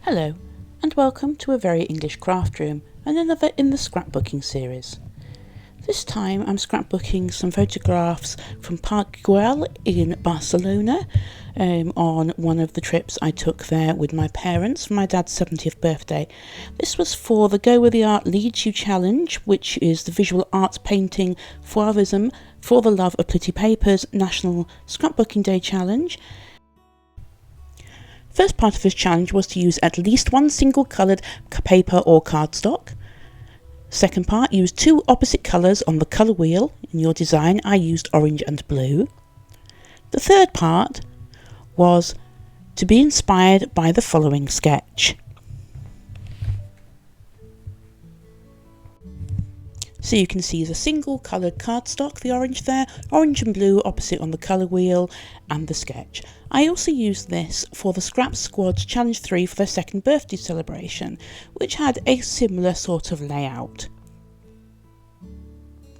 Hello, and welcome to a very English craft room and another in the scrapbooking series. This time I'm scrapbooking some photographs from Park Guell in Barcelona on one of the trips I took there with my parents for my dad's 70th birthday. This was for the Go Where the Art Leads You Challenge, which is the visual arts painting Foirism for the Love of Pretty Papers National Scrapbooking Day Challenge. First part of this challenge was to use at least one single coloured paper or cardstock. Second part, use two opposite colours on the colour wheel. In your design, I used orange and blue. The third part was to be inspired by the following sketch. So you can see the single coloured cardstock, the orange there, orange and blue opposite on the colour wheel, and the sketch. I also used this for the Scrap Squad's Challenge 3 for their second birthday celebration, which had a similar sort of layout.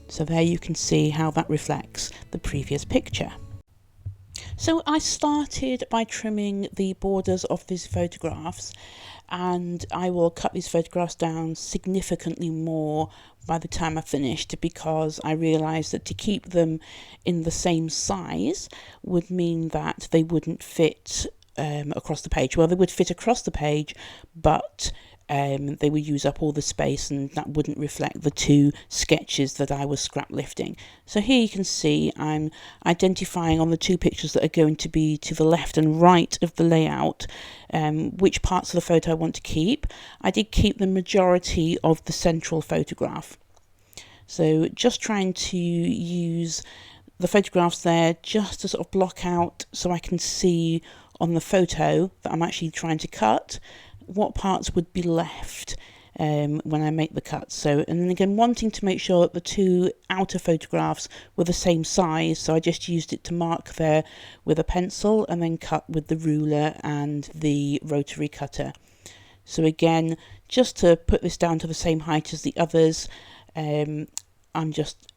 So there you can see how that reflects the previous picture. So I started by trimming the borders of these photographs, and I will cut these photographs down significantly more by the time I finished, because I realised that to keep them in the same size would mean that they wouldn't fit across the page. Well, they would fit across the page, but they would use up all the space, and that wouldn't reflect the two sketches that I was scrap lifting. So here you can see I'm identifying on the two pictures that are going to be to the left and right of the layout which parts of the photo I want to keep. I did keep the majority of the central photograph. So just trying to use the photographs there just to sort of block out so I can see on the photo that I'm actually trying to cut what parts would be left when I make the cuts. So, and then again, wanting to make sure that the two outer photographs were the same size, so I just used it to mark there with a pencil and then cut with the ruler and the rotary cutter. So again, just to put this down to the same height as the others, I'm just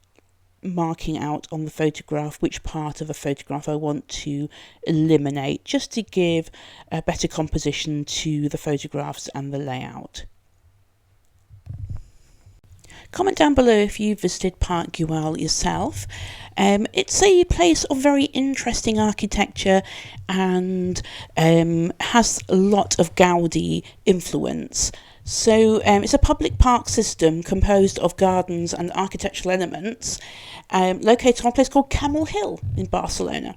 marking out on the photograph which part of a photograph I want to eliminate, just to give a better composition to the photographs and the layout. Comment down below if you visited Park Guell yourself. It's a place of very interesting architecture and has a lot of Gaudi influence. So it's a public park system composed of gardens and architectural elements located on a place called Camel Hill in Barcelona.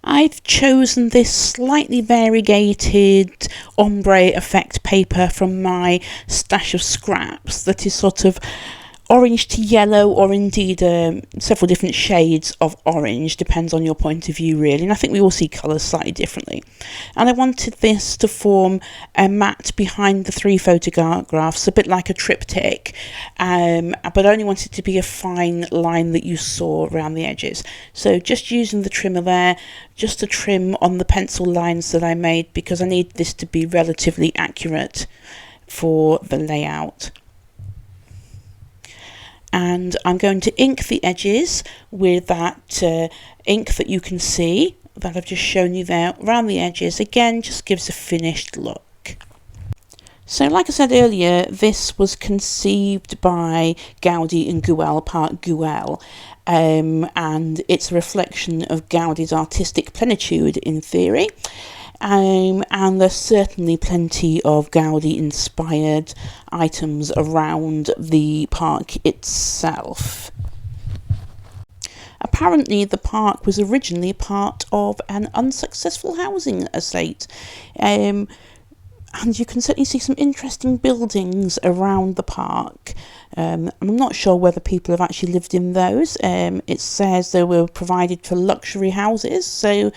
I've chosen this slightly variegated ombre effect paper from my stash of scraps that is sort of orange to yellow, or indeed several different shades of orange, depends on your point of view really, and I think we all see colours slightly differently. And I wanted this to form a mat behind the three photographs, a bit like a triptych, but I only wanted it to be a fine line that you saw around the edges. So just using the trimmer there, just to trim on the pencil lines that I made, because I need this to be relatively accurate for the layout. And I'm going to ink the edges with that ink that you can see that I've just shown you there around the edges. Again, just gives a finished look. So like I said earlier, this was conceived by Gaudi and Guell, Park Guell, and it's a reflection of Gaudi's artistic plenitude in theory. And there's certainly plenty of Gaudi-inspired items around the park itself. Apparently, the park was originally part of an unsuccessful housing estate, and you can certainly see some interesting buildings around the park. I'm not sure whether people have actually lived in those. It says they were provided for luxury houses, so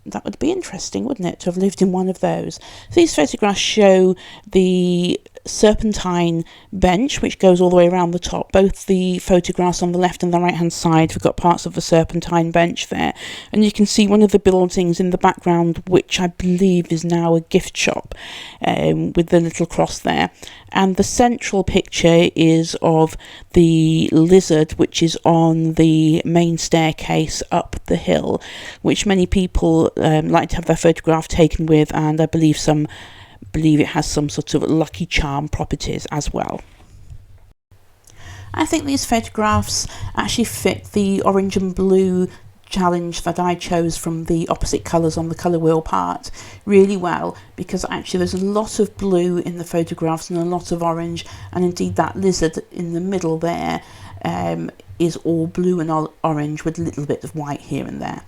that would be interesting, wouldn't it, to have lived in one of those. So these photographs show the serpentine bench which goes all the way around the top. Both the photographs on the left and the right hand side have got parts of the serpentine bench there, and you can see one of the buildings in the background, which I believe is now a gift shop, with the little cross there. And the central picture is of the lizard, which is on the main staircase up the hill, which many people like to have their photograph taken with, and I believe it has some sort of lucky charm properties as well. I think these photographs actually fit the orange and blue challenge that I chose from the opposite colours on the colour wheel part really well, because actually there's a lot of blue in the photographs and a lot of orange, and indeed that lizard in the middle there is all blue and orange with a little bit of white here and there.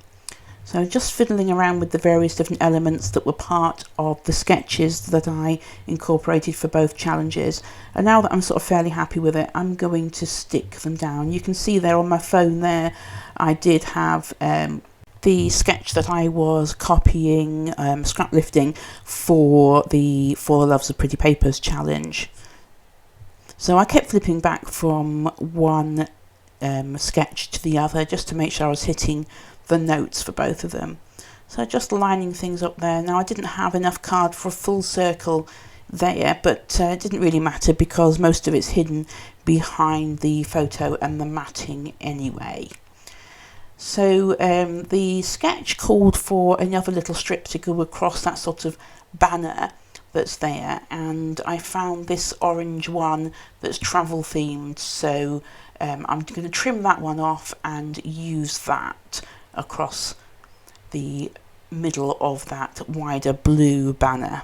So just fiddling around with the various different elements that were part of the sketches that I incorporated for both challenges. And now that I'm sort of fairly happy with it, I'm going to stick them down. You can see there on my phone there, I did have the sketch that I was copying, scrap lifting for the Loves of Pretty Papers challenge. So I kept flipping back from one sketch to the other just to make sure I was hitting the notes for both of them. So just lining things up there. Now I didn't have enough card for a full circle there, but it didn't really matter because most of it's hidden behind the photo and the matting anyway. So the sketch called for another little strip to go across that sort of banner that's there, and I found this orange one that's travel themed, so I'm going to trim that one off and use that across the middle of that wider blue banner.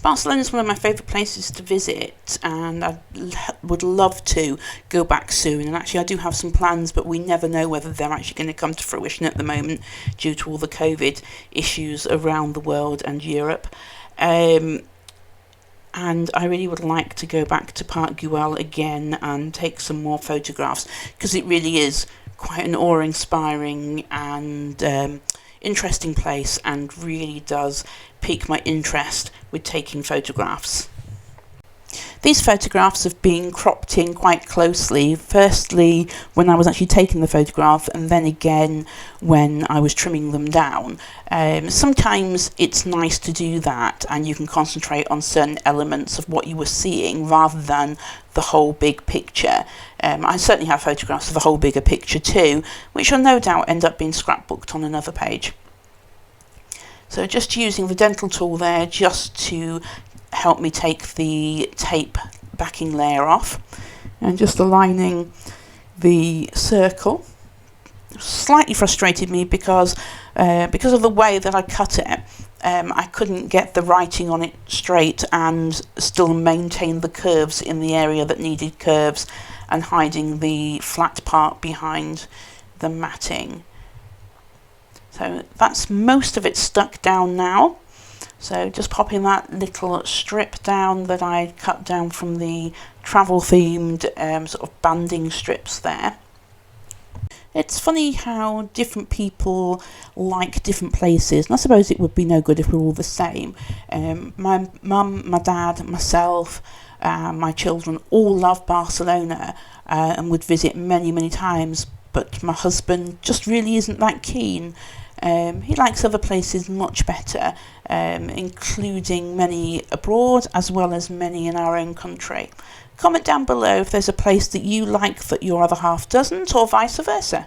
Barcelona is one of my favourite places to visit, and I would love to go back soon. And actually I do have some plans, but we never know whether they're actually going to come to fruition at the moment due to all the COVID issues around the world and Europe. And I really would like to go back to Park Guell again and take some more photographs, because it really is quite an awe-inspiring and interesting place, and really does pique my interest with taking photographs. These photographs have been cropped in quite closely, firstly when I was actually taking the photograph, and then again when I was trimming them down. Sometimes it's nice to do that, and you can concentrate on certain elements of what you were seeing rather than the whole big picture. I certainly have photographs of the whole bigger picture too, which will no doubt end up being scrapbooked on another page. So just using the dental tool there just to help me take the tape backing layer off, and just aligning the circle. Slightly frustrated me because of the way that I cut it, I couldn't get the writing on it straight and still maintain the curves in the area that needed curves, and hiding the flat part behind the matting. So that's most of it stuck down now. So just popping that little strip down that I cut down from the travel themed sort of banding strips there. It's funny how different people like different places, and I suppose it would be no good if we're all the same. My mum, my dad, myself, my children all love Barcelona and would visit many, many times, but my husband just really isn't that keen. He likes other places much better, including many abroad as well as many in our own country. Comment down below if there's a place that you like that your other half doesn't, or vice versa.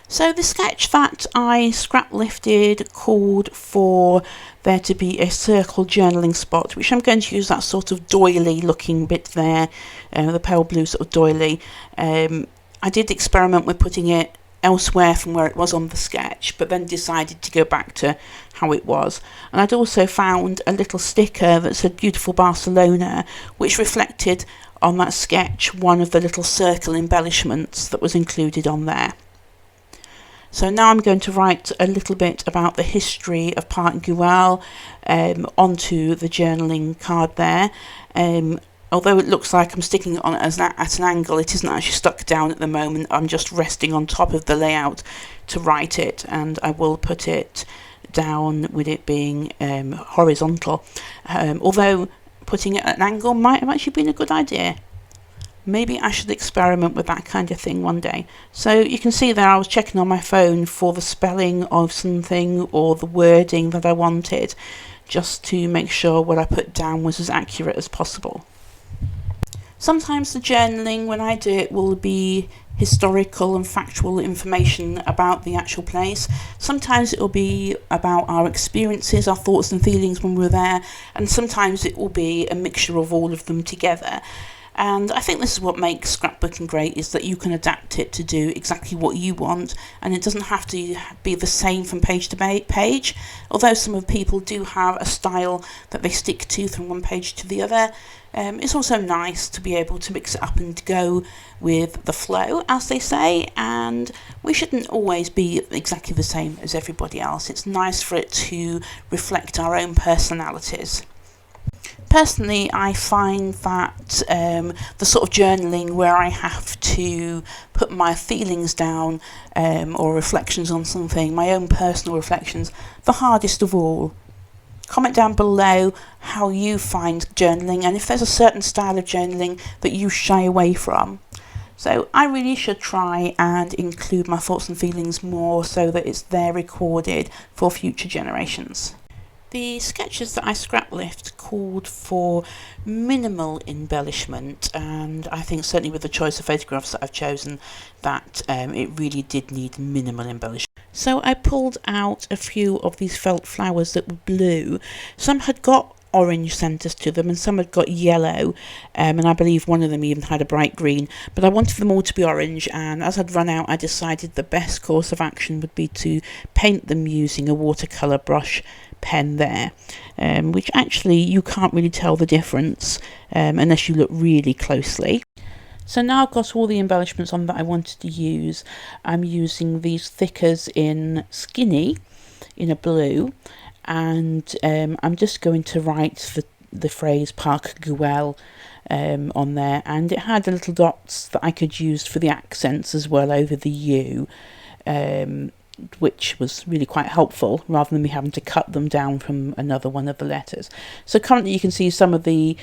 So the sketch that I scrap lifted called for there to be a circle journaling spot, which I'm going to use that sort of doily looking bit there, the pale blue sort of doily. I did experiment with putting it elsewhere from where it was on the sketch, but then decided to go back to how it was. And I'd also found a little sticker that said Beautiful Barcelona, which reflected on that sketch one of the little circle embellishments that was included on there. So now I'm going to write a little bit about the history of Park Guell onto the journaling card there. Although it looks like I'm sticking it on at an angle, it isn't actually stuck down at the moment. I'm just resting on top of the layout to write it, and I will put it down with it being horizontal. Although putting it at an angle might have actually been a good idea. Maybe I should experiment with that kind of thing one day. So you can see there I was checking on my phone for the spelling of something or the wording that I wanted, just to make sure what I put down was as accurate as possible. Sometimes the journaling, when I do it, will be historical and factual information about the actual place. Sometimes it will be about our experiences, our thoughts and feelings when we're there, and sometimes it will be a mixture of all of them together. And I think this is what makes scrapbooking great, is that you can adapt it to do exactly what you want, and it doesn't have to be the same from page to page. Although some of people do have a style that they stick to from one page to the other, it's also nice to be able to mix it up and go with the flow, as they say, and we shouldn't always be exactly the same as everybody else. It's nice for it to reflect our own personalities. Personally, I find that the sort of journaling where I have to put my feelings down or reflections on something, my own personal reflections, the hardest of all. Comment down below how you find journaling and if there's a certain style of journaling that you shy away from. So I really should try and include my thoughts and feelings more so that it's there recorded for future generations. The sketches that I scraplift called for minimal embellishment, and I think certainly with the choice of photographs that I've chosen that it really did need minimal embellishment. So I pulled out a few of these felt flowers that were blue. Some had got orange centres to them and some had got yellow, and I believe one of them even had a bright green, but I wanted them all to be orange, and as I'd run out I decided the best course of action would be to paint them using a watercolour brush pen there, which actually you can't really tell the difference unless you look really closely. So now I've got all the embellishments on that I wanted to use. I'm using these thickers in Skinny in a blue, and I'm just going to write the phrase Park Guell on there, and it had the little dots that I could use for the accents as well over the U, which was really quite helpful rather than me having to cut them down from another one of the letters. So currently you can see some of the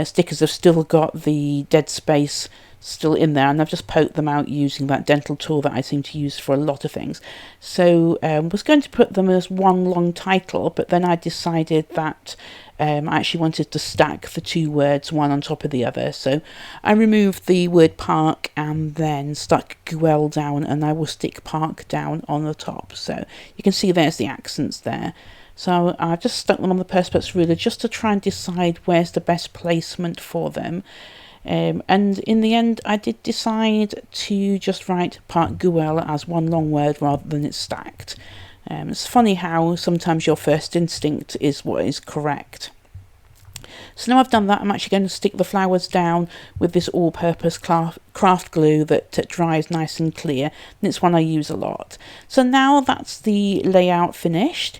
stickers have still got the dead space still in there, and I've just poked them out using that dental tool that I seem to use for a lot of things. So I was going to put them as one long title, but then I decided that I actually wanted to stack the two words one on top of the other, so I removed the word park and then stuck Guell down, and I will stick park down on the top. So you can see there's the accents there. So I just stuck them on the Perspex ruler just to try and decide where's the best placement for them. And in the end I did decide to just write Park Guell as one long word rather than it's stacked. It's funny how sometimes your first instinct is what is correct. So now I've done that, I'm actually going to stick the flowers down with this all-purpose craft glue that dries nice and clear, and it's one I use a lot. So now that's the layout finished.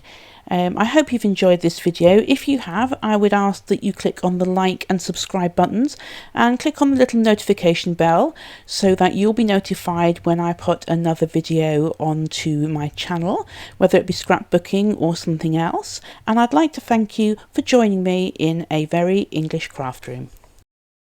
I hope you've enjoyed this video. If you have, I would ask that you click on the like and subscribe buttons and click on the little notification bell so that you'll be notified when I put another video onto my channel, whether it be scrapbooking or something else. And I'd like to thank you for joining me in a very English craft room.